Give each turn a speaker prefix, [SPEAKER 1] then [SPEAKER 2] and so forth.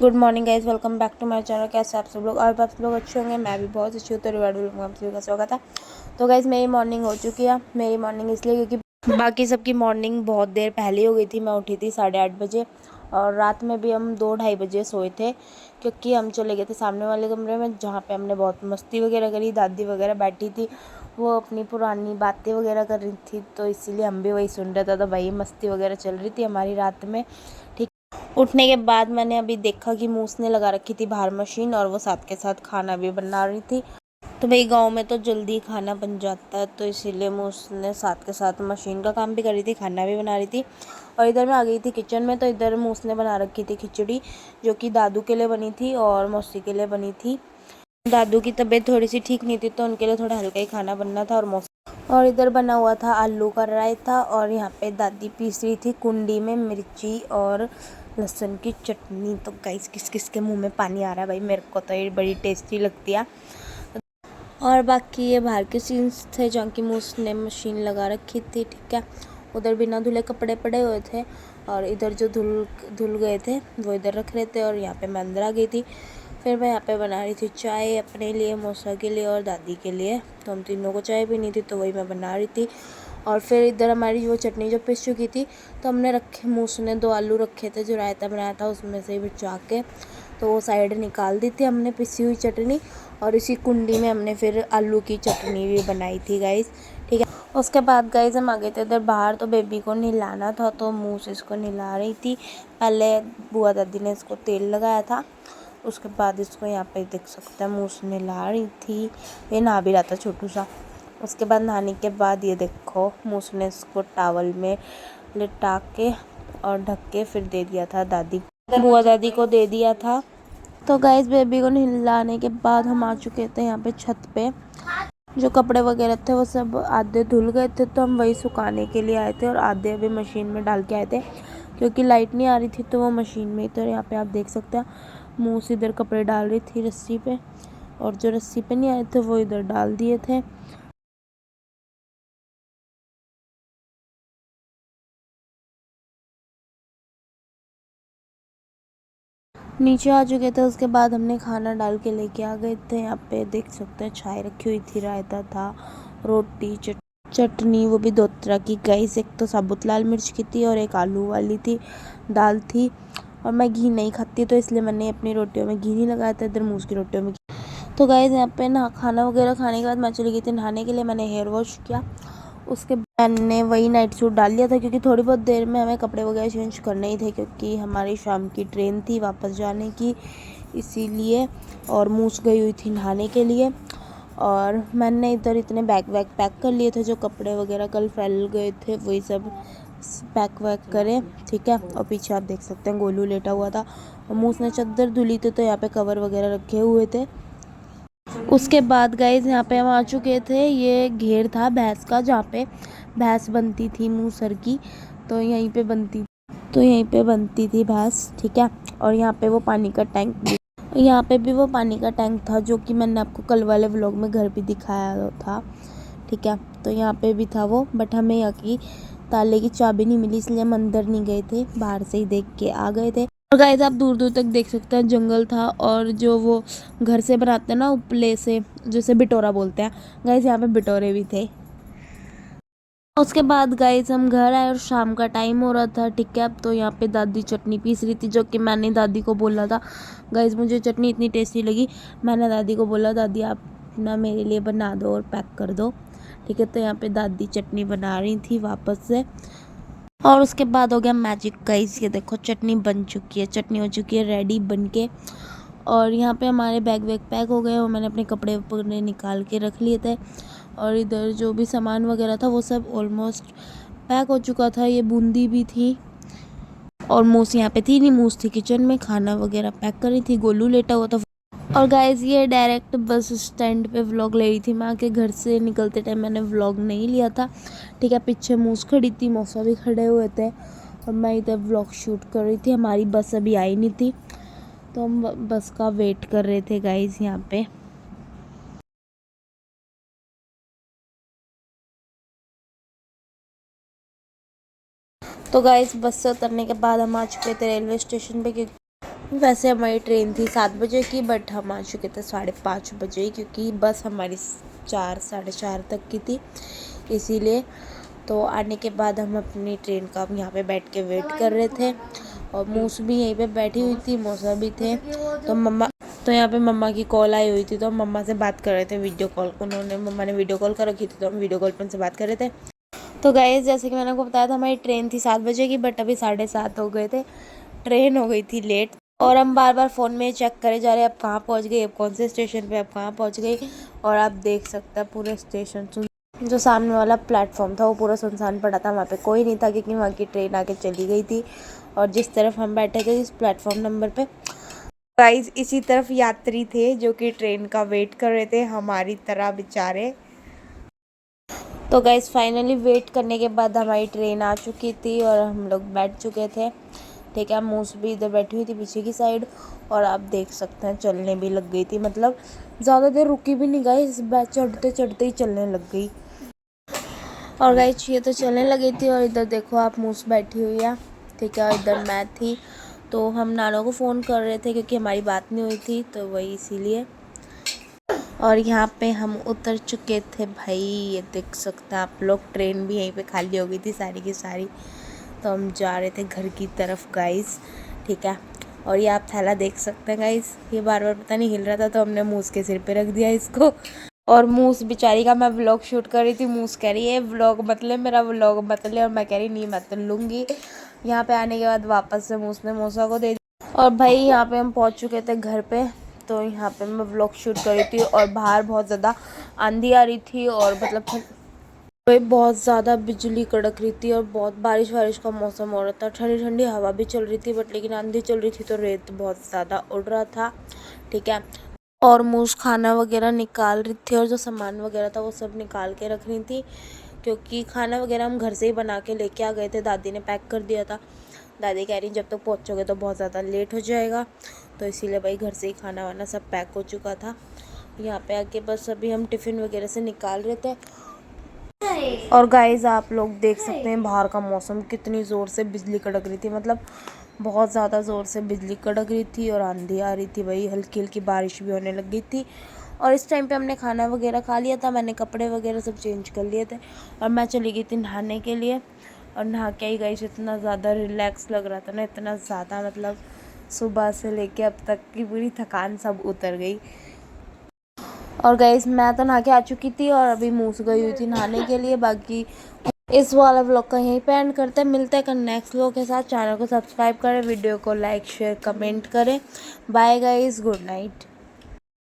[SPEAKER 1] Good morning guys, welcome back to my channel. कैसे आप सब लोग? और आप सब लोग अच्छे होंगे, मैं भी बहुत अच्छी हूँ। तो रिवार्ड में आप सभी का स्वागत है। तो गाइज मेरी मॉर्निंग हो चुकी है। मेरी मॉर्निंग इसलिए क्योंकि बाकी सबकी मॉर्निंग बहुत देर पहले हो गई थी। मैं उठी थी 8:30 बजे और रात में भी हम 2-2:30 बजे सोए थे, क्योंकि हम चले गए थे सामने वाले कमरे में जहाँ पे हमने बहुत मस्ती वगैरह करी। दादी वगैरह बैठी थी, वो अपनी पुरानी बातें वगैरह कर रही थी, तो इसीलिए हम भी वही सुन रहे थे। तो भाई मस्ती वगैरह चल रही थी हमारी रात में। ठीक, उठने के बाद मैंने अभी देखा कि मूस ने लगा रखी थी बाहर मशीन, और वो साथ के साथ खाना भी बना रही थी। तो भाई गांव में तो जल्दी खाना बन जाता है, तो इसीलिए मूस ने साथ के साथ मशीन का काम भी कर रही थी, खाना भी बना रही थी। और इधर मैं आ गई थी किचन में। तो इधर मूस ने बना रखी थी खिचड़ी, जो कि दादू के लिए बनी थी और मौसी के लिए बनी थी। दादू की तबीयत थोड़ी सी ठीक नहीं थी, तो उनके लिए थोड़ा हल्का ही खाना बनना था। और इधर बना हुआ था आलू का रायता, और यहाँ पे दादी पीस रही थी कुंडी में मिर्ची और लहसुन की चटनी। तो गाइस किस किस के मुंह में पानी आ रहा है भाई, मेरे को तो ये बड़ी टेस्टी लगती है। और बाकी ये बाहर के सीन्स थे जहाँ की मूस ने मशीन लगा रखी थी। ठीक है, उधर बिना धुले कपड़े पड़े हुए थे, और इधर जो धुल गए थे वो इधर रख रहे थे, और यहाँ पे मैं अंदर आ गई थी। फिर मैं यहाँ पे बना रही थी चाय अपने लिए, मौसा के लिए और दादी के लिए। तो हम तीनों को चाय पीनी थी, तो वही मैं बना रही थी। और फिर इधर हमारी वो चटनी जो पिस चुकी थी, तो हमने रखे, मूस ने 2 आलू रखे थे जो रायता बनाया था उसमें से बचा के, तो वो साइड निकाल दी थी हमने पिसी हुई चटनी। और इसी कुंडी में हमने फिर आलू की चटनी भी बनाई थी गाइस। ठीक है, उसके बाद गाइस हम आ गए थे इधर बाहर। तो बेबी को नहलाना था, तो मूस इसको नहला रही थी। पहले बुआ दादी ने इसको तेल लगाया था, उसके बाद इसको यहाँ पे देख सकते हैं मूस नहला रही थी। ये नहा भी रहा था छोटू सा। उसके बाद नहाने के बाद ये देखो मूस ने इसको टॉवल में लिटा के और ढक के फिर दे दिया था दादी, बुआ दादी को दे दिया था। तो गाइस बेबी को नहलाने के बाद हम आ चुके थे यहाँ पे छत पे। जो कपड़े वगैरह थे वो सब आधे धुल गए थे, तो हम वही सुखाने के लिए आए थे, और आधे अभी मशीन में डाल के आए थे क्योंकि लाइट नहीं आ रही थी, तो वो मशीन में ही। तो यहाँ पे आप देख सकते हैं मूस इधर कपड़े डाल रही थी रस्सी पे, और जो रस्सी पे नहीं आए थे वो इधर डाल दिए थे। नीचे आ चुके थे, उसके बाद हमने खाना डाल के लेके आ गए थे। यहाँ पे देख सकते हैं चाय रखी हुई थी, रायता था, रोटी, चटनी, वो भी 2 तरह की गाइस। एक तो साबुत लाल मिर्च की थी और एक आलू वाली थी, दाल थी। और मैं घी नहीं खाती, तो इसलिए मैंने अपनी रोटियों में घी नहीं लगाया था, इधर मूस की रोटियों में। तो गाइस यहाँ पे ना खाना वगैरह खाने के बाद मैं चली गई थी नहाने के लिए। मैंने हेयर वॉश किया, उसके मैंने वही नाइट सूट डाल लिया था, क्योंकि थोड़ी बहुत देर में हमें कपड़े वगैरह चेंज करने ही थे, क्योंकि हमारी शाम की ट्रेन थी वापस जाने की, इसीलिए। और मूस गई हुई थी नहाने के लिए। और मैंने इधर इतने बैग वैग पैक कर लिए थे, जो कपड़े वगैरह कल फैल गए थे वही सब पैक वैक करे। ठीक है, और पीछे आप देख सकते हैं गोलू लेटा हुआ था, और मूस ने चादर धुली थी, तो यहाँ पे कवर वगैरह रखे हुए थे। उसके बाद गाइज यहाँ पे हम आ चुके थे। ये घेर था भैंस का, जहाँ पे भैंस बनती थी मूसर की, तो यहीं पे बनती थी भैंस। ठीक है, और यहाँ पे वो पानी का टैंक भी, यहाँ पे भी वो पानी का टैंक था, जो कि मैंने आपको कल वाले व्लॉग में घर भी दिखाया था। ठीक है, तो यहाँ पे भी था वो, बट हमें यहाँ की ताले की चाबी नहीं मिली, इसलिए हम अंदर नहीं गए थे, बाहर से ही देख के आ गए थे। और गाइस आप दूर दूर तक देख सकते हैं जंगल था, और जो वो घर से बनाते हैं ना उपले से, जैसे बिटोरा बोलते हैं गाइस, यहाँ पे बिटोरे भी थे। उसके बाद गाइस हम घर आए और शाम का टाइम हो रहा था। ठीक है, तो यहाँ पे दादी चटनी पीस रही थी, जो कि मैंने दादी को बोला था। गाइस मुझे चटनी इतनी टेस्टी लगी, मैंने दादी को बोला दादी आप ना मेरे लिए बना दो और पैक कर दो। ठीक है, तो यहाँ पे दादी चटनी बना रही थी वापस से। और उसके बाद हो गया मैजिक गाइस, ये देखो चटनी बन चुकी है, चटनी हो चुकी है रेडी बन के। और यहाँ पे हमारे बैग वैग पैक हो गए, और मैंने अपने कपड़े वपड़े निकाल के रख लिए थे। और इधर जो भी सामान वगैरह था वो सब ऑलमोस्ट पैक हो चुका था। ये बूंदी भी थी, और मूस यहाँ पे थी नहीं, मूस थी किचन में खाना वगैरह पैक कर रही थी, गोलू लेटा हुआ था। और गाइज ये डायरेक्ट बस स्टैंड पे व्लॉग ले रही थी मैं, आके घर से निकलते टाइम मैंने व्लॉग नहीं लिया था। ठीक है, पीछे मूस खड़ी थी, मौसा भी खड़े हुए थे, और मैं इधर व्लॉग शूट कर रही थी। हमारी बस अभी आई नहीं थी, तो हम बस का वेट कर रहे थे गाइज यहाँ पे। तो गाइज बस से उतरने के बाद हम आ चुके थे रेलवे स्टेशन पे, वैसे हमारी ट्रेन थी 7 बजे की, बट हम आ चुके थे 5:30 बजे, क्योंकि बस हमारी 4 साढ़े 4 तक की थी, इसीलिए। तो आने के बाद हम अपनी ट्रेन का यहाँ पे बैठ के वेट कर रहे थे, और मूस भी यहीं पे बैठी हुई थी, मौसा भी थे। तो यहाँ पे मम्मा की कॉल आई हुई थी, तो हम मम्मा से बात कर रहे थे वीडियो कॉल। मम्मा ने वीडियो कॉल कर रखी थी, तो हम वीडियो कॉल पर उनसे बात कर रहे थे। तो गाइस, जैसे कि मैंने आपको बताया था, हमारी ट्रेन थी 7 बजे की, बट अभी 7:30 हो गए थे, ट्रेन हो गई थी लेट। और हम बार बार फ़ोन में चेक करे जा रहे हैं, अब कहाँ पहुँच गई, अब कौन से स्टेशन पे, अब कहाँ पहुँच गई। और आप देख सकते हैं पूरे स्टेशन जो सामने वाला प्लेटफॉर्म था वो पूरा सुनसान पड़ा था, वहाँ पे कोई नहीं था, क्योंकि वहाँ की ट्रेन आके चली गई थी। और जिस तरफ हम बैठे थे, इस प्लेटफॉर्म नंबर पे, गाइस, इसी तरफ यात्री थे जो कि ट्रेन का वेट कर रहे थे, हमारी तरह बेचारे। तो गाइस, फाइनली वेट करने के बाद हमारी ट्रेन आ चुकी थी और हम लोग बैठ चुके थे। ठीक है, मूस भी इधर बैठी हुई थी पीछे की साइड, और आप देख सकते हैं चलने भी लग गई थी, मतलब ज़्यादा देर रुकी भी नहीं गाइस, चढ़ते चढ़ते ही चलने लग गई। और गाइस, ये तो चलने लगी थी, और इधर देखो आप, मूस बैठी हुई है। ठीक है, और इधर मैं थी, तो हम नानो को फ़ोन कर रहे थे क्योंकि हमारी बात नहीं हुई थी, तो वही इसीलिए। और यहाँ पे हम उतर चुके थे भाई, ये देख सकते हैं आप लोग, ट्रेन भी यहीं पे खाली हो गई थी सारी की सारी। तो हम जा रहे थे घर की तरफ गाइस। ठीक है, और ये आप थैला देख सकते हैं गाइस, ये बार बार पता नहीं हिल रहा था, तो हमने मूस के सिर पे रख दिया इसको। और मूस बेचारी का मैं व्लॉग शूट कर रही थी, मूस कह रही है व्लॉग मत ले, मेरा व्लॉग मत ले, और मैं कह रही नहीं, मैं तो लूँगी। यहाँ पे आने के बाद वापस से मूस ने मौसा को दे दिया। और भाई, यहाँ पे हम पहुँच चुके थे घर पे, तो यहाँ पे मैं व्लॉग शूट कर रही थी, और बाहर बहुत ज़्यादा आंधी आ रही थी, और मतलब भाई बहुत ज़्यादा बिजली कड़क रही थी, और बहुत बारिश वारिश का मौसम हो रहा था, ठंडी ठंडी हवा भी चल रही थी, बट लेकिन आंधी चल रही थी, तो रेत बहुत ज़्यादा उड़ रहा था। ठीक है, और मूस खाना वगैरह निकाल रही थी, और जो सामान वगैरह था वो सब निकाल के रख रही थी, क्योंकि खाना वगैरह हम घर से ही बना के लेके आ गए थे, दादी ने पैक कर दिया था। दादी कह रही जब तक पहुँचोगे तो बहुत ज़्यादा लेट हो जाएगा, तो इसीलिए भाई घर से ही खाना वाना सब पैक हो चुका था। यहाँ पे आके बस अभी हम टिफ़िन वगैरह से निकाल रहे थे। और गाइस, आप लोग देख सकते हैं बाहर का मौसम, कितनी ज़ोर से बिजली कड़क रही थी, मतलब बहुत ज़्यादा ज़ोर से बिजली कड़क रही थी, और आंधी आ रही थी भाई, हल्की हल्की बारिश भी होने लग गई थी। और इस टाइम पे हमने खाना वगैरह खा लिया था, मैंने कपड़े वगैरह सब चेंज कर लिए थे, और मैं चली गई थी नहाने के लिए। और नहा के ही गाइस, इतना ज़्यादा रिलैक्स लग रहा था ना, इतना ज़्यादा, मतलब सुबह से लेके अब तक की पूरी थकान सब उतर गई। और गाइस, मैं तो नहा के आ चुकी थी, और अभी मूस गई हुई थी नहाने के लिए। बाकी इस वाला व्लॉग का यहीं पे एंड करते हैं, मिलते हैं नेक्स्ट व्लॉग के साथ। चैनल को सब्सक्राइब करें, वीडियो को लाइक शेयर कमेंट करें। Bye guys, good night.